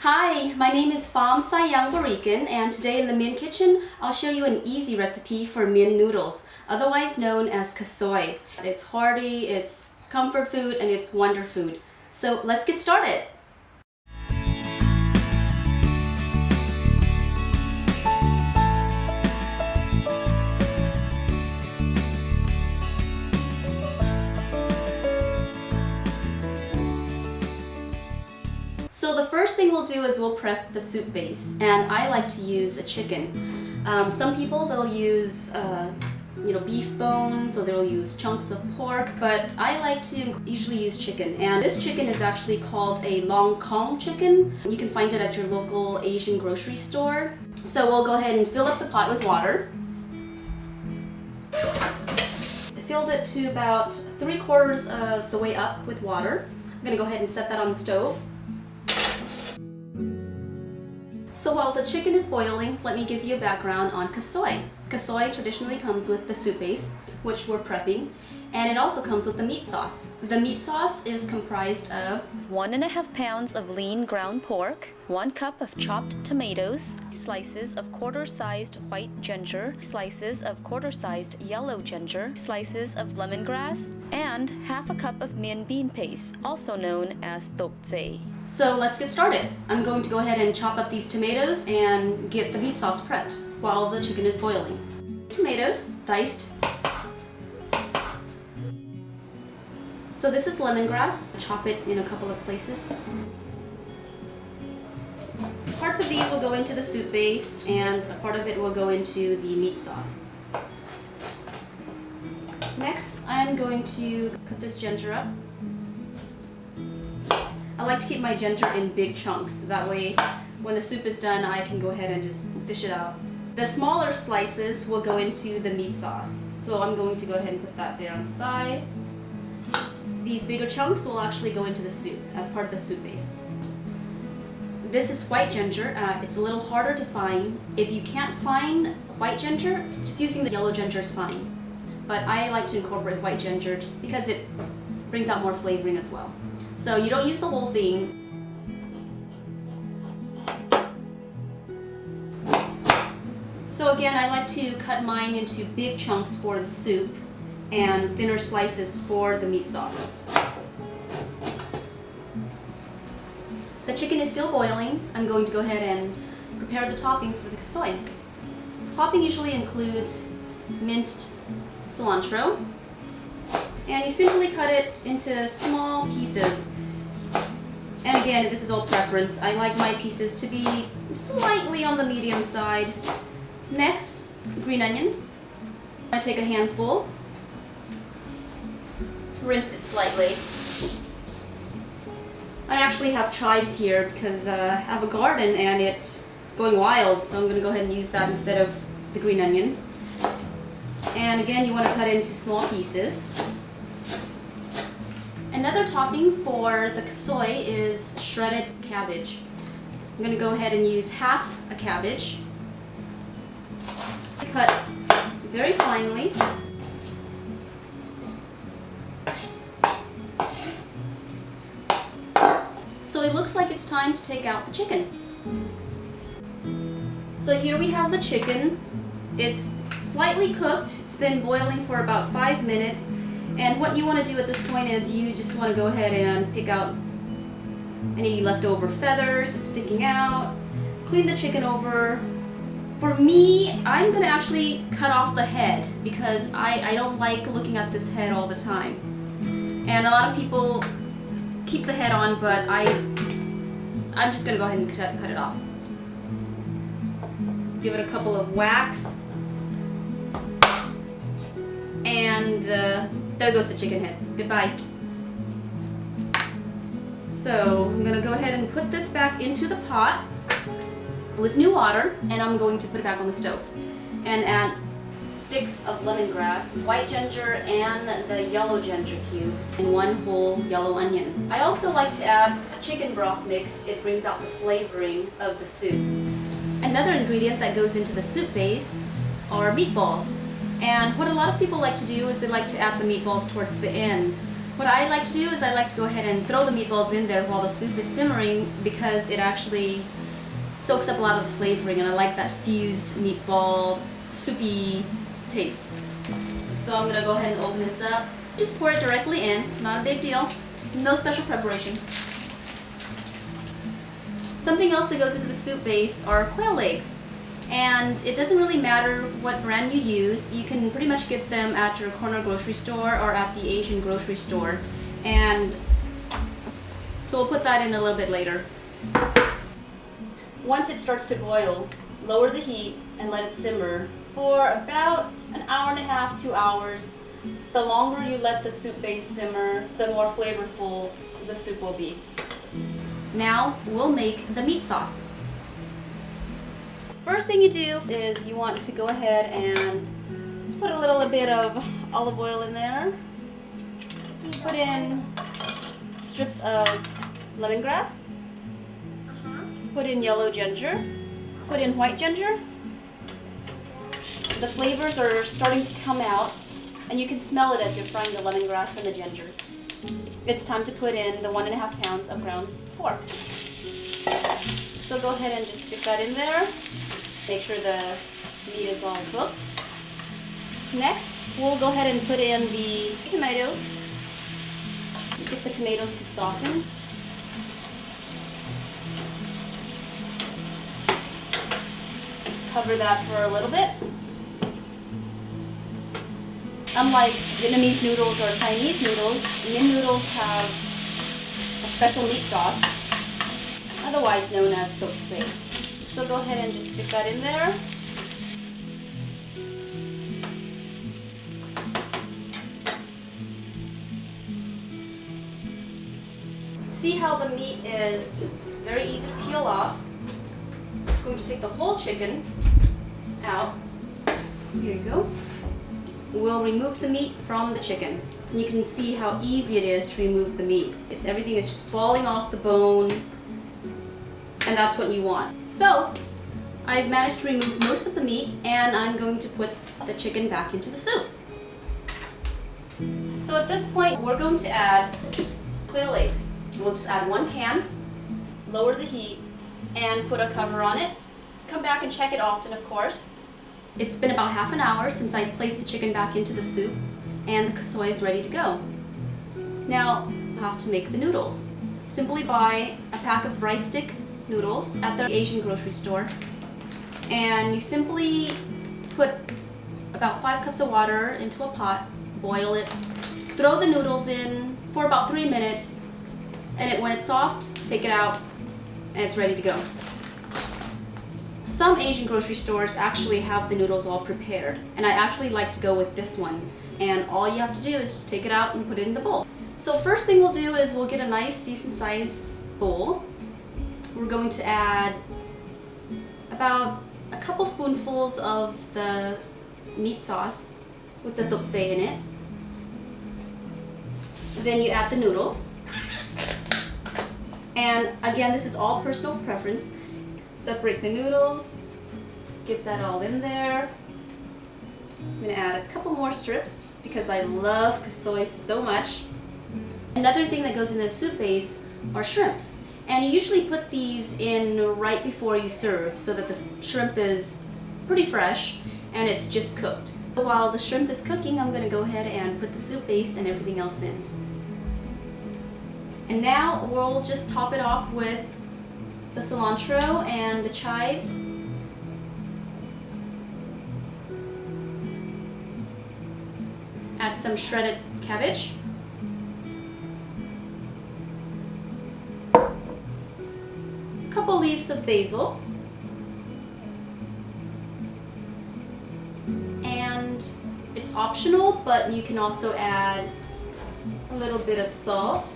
Hi, my name is Pham Sayang Barikan, and today in the Mien Kitchen, I'll show you an easy recipe for Mien noodles, otherwise known as Ka Soi. It's hearty, it's comfort food, and it's wonder food. So let's get started. So the first thing we'll do is we'll prep the soup base, and I like to use a chicken. Some people they'll use beef bones, or they'll use chunks of pork, but I like to usually use chicken. And this chicken is actually called a Long Kong chicken. You can find it at your local Asian grocery store. So we'll go ahead and fill up the pot with water. Filled it to about 3/4 of the way up with water. I'm gonna go ahead and set that on the stove. So while the chicken is boiling, let me give you a background on Ka Soi. Ka Soi traditionally comes with the soup base, which we're prepping, and it also comes with the meat sauce. The meat sauce is comprised of 1.5 pounds of lean ground pork, 1 cup of chopped tomatoes, slices of quarter-sized white ginger, slices of quarter-sized yellow ginger, slices of lemongrass, and 1/2 cup of Mien bean paste, also known as dokjae. So let's get started. I'm going to go ahead and chop up these tomatoes and get the meat sauce prepped while the chicken is boiling. Tomatoes, diced. So this is lemongrass. Chop it in a couple of places. Parts of these will go into the soup base, and a part of it will go into the meat sauce. Next, I'm going to cut this ginger up. I like to keep my ginger in big chunks. That way, when the soup is done, I can go ahead and just fish it out. The smaller slices will go into the meat sauce. So I'm going to go ahead and put that there on the side. These bigger chunks will actually go into the soup as part of the soup base. This is white ginger. It's a little harder to find. If you can't find white ginger, just using the yellow ginger is fine. But I like to incorporate white ginger just because it brings out more flavoring as well. So you don't use the whole thing. So again, I like to cut mine into big chunks for the soup and thinner slices for the meat sauce. The chicken is still boiling. I'm going to go ahead and prepare the topping for the Ka Soi. Topping usually includes minced cilantro, and you simply cut it into small pieces. And again, this is all preference. I like my pieces to be slightly on the medium side. Next, green onion. I take a handful, rinse it slightly. I actually have chives here because I have a garden and it's going wild, so I'm going to go ahead and use that instead of the green onions. And again, you want to cut it into small pieces. Another topping for the Ka Soi is shredded cabbage. I'm going to go ahead and use 1/2 a cabbage. Cut very finely. So it looks like it's time to take out the chicken. So here we have the chicken. It's slightly cooked. It's been boiling for about 5 minutes. And what you want to do at this point is you just want to go ahead and pick out any leftover feathers that's sticking out. Clean the chicken over. For me, I'm going to actually cut off the head because I don't like looking at this head all the time. And a lot of people keep the head on, but I'm just going to go ahead and cut it off. Give it a couple of whacks. And there goes the chicken head. Goodbye. So I'm going to go ahead and put this back into the pot with new water, and I'm going to put it back on the stove and add sticks of lemongrass, white ginger, and the yellow ginger cubes, and 1 whole yellow onion. I also like to add a chicken broth mix. It brings out the flavoring of the soup. Another ingredient that goes into the soup base are meatballs. And what a lot of people like to do is they like to add the meatballs towards the end. What I like to do is I like to go ahead and throw the meatballs in there while the soup is simmering because it actually soaks up a lot of the flavoring, and I like that fused meatball soupy taste. So I'm gonna go ahead and open this up. Just pour it directly in. It's not a big deal. No special preparation. Something else that goes into the soup base are quail eggs. And it doesn't really matter what brand you use. You can pretty much get them at your corner grocery store or at the Asian grocery store. And so we'll put that in a little bit later. Once it starts to boil, lower the heat and let it simmer for about an hour and a half, 2 hours. The longer you let the soup base simmer, the more flavorful the soup will be. Now we'll make the meat sauce. First thing you do is you want to go ahead and put a little bit of olive oil in there. Put in strips of lemongrass. Put in yellow ginger. Put in white ginger. The flavors are starting to come out, and you can smell it as you're frying the lemongrass and the ginger. It's time to put in the 1.5 pounds of ground pork. So go ahead and just stick that in there. Make sure the meat is all cooked. Next, we'll go ahead and put in the tomatoes. Get the tomatoes to soften. Cover that for a little bit. Unlike Vietnamese noodles or Chinese noodles, Mien noodles have a special meat sauce, otherwise known as Ka Soi. So go ahead and just stick that in there. See how the meat is very easy to peel off. I'm going to take the whole chicken out. Here you go. We'll remove the meat from the chicken. And you can see how easy it is to remove the meat. Everything is just falling off the bone, and that's what you want. So, I've managed to remove most of the meat, and I'm going to put the chicken back into the soup. So at this point, we're going to add quail eggs. We'll just add 1 can, lower the heat, and put a cover on it. Come back and check it often, of course. It's been about half an hour since I placed the chicken back into the soup, and the Kasoy is ready to go. Now, you have to make the noodles. Simply buy a pack of rice stick noodles at the Asian grocery store, and you simply put about 5 cups of water into a pot, boil it, throw the noodles in for about 3 minutes, and when it's soft, take it out, and it's ready to go. Some Asian grocery stores actually have the noodles all prepared, and I actually like to go with this one. And all you have to do is just take it out and put it in the bowl. So first thing we'll do is we'll get a nice decent size bowl. We're going to add about a couple spoonfuls of the meat sauce with the Ka Soi in it. Then you add the noodles. And again, this is all personal preference. Separate the noodles, get that all in there. I'm gonna add a couple more strips just because I love Kasoy so much. Another thing that goes in the soup base are shrimps. And you usually put these in right before you serve so that the shrimp is pretty fresh and it's just cooked. So while the shrimp is cooking, I'm gonna go ahead and put the soup base and everything else in. And now we'll just top it off with the cilantro and the chives. Add some shredded cabbage. A couple leaves of basil. And it's optional, but you can also add a little bit of salt,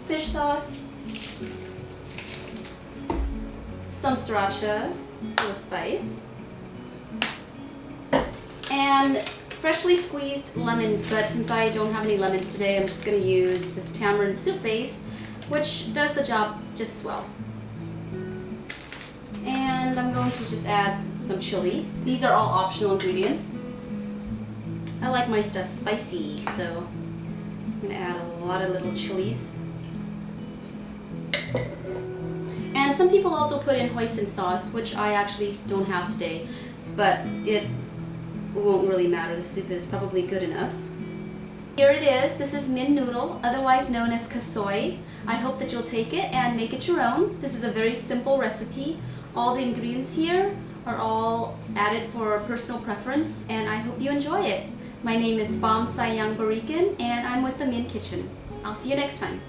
fish sauce, some sriracha for the spice, and freshly squeezed lemons, but since I don't have any lemons today, I'm just going to use this tamarind soup base, which does the job just as well. And I'm going to just add some chili. These are all optional ingredients. I like my stuff spicy, so I'm gonna add a lot of little chilies. And some people also put in hoisin sauce, which I actually don't have today, but it won't really matter. The soup is probably good enough. Here it is. This is Mien Noodle, otherwise known as Ka Soi. I hope that you'll take it and make it your own. This is a very simple recipe. All the ingredients here are all added for personal preference, and I hope you enjoy it. My name is Pham Sayang Barikan, and I'm with the Mien Kitchen. I'll see you next time.